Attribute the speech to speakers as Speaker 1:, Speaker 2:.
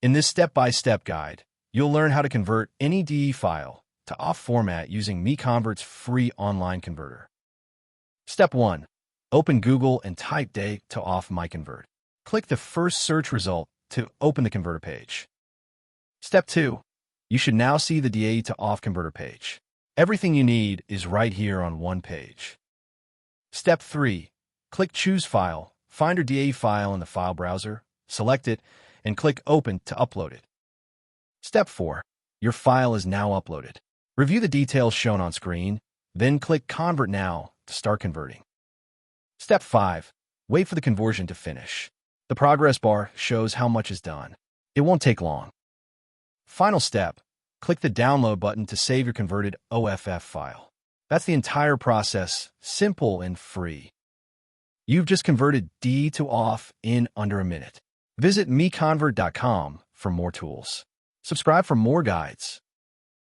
Speaker 1: In this step-by-step guide, you'll learn how to convert any DAE file to OFF format using MiConvert's free online converter. Step 1. Open Google and type DAE to OFF MiConvert. Click the first search result to open the converter page. Step 2. You should now see the DAE to OFF converter page. Everything you need is right here on one page. Step 3. Click Choose File, find your DAE file in the file browser, select it, and click Open to upload it. Step 4. Your file is now uploaded. Review the details shown on screen, then click Convert Now to start converting. Step 5. Wait for the conversion to finish. The progress bar shows how much is done. It won't take long. Final step. Click the Download button to save your converted OFF file. That's the entire process, simple and free. You've just converted DAE to OFF in under a minute. Visit MiConvert.com for more tools. Subscribe for more guides.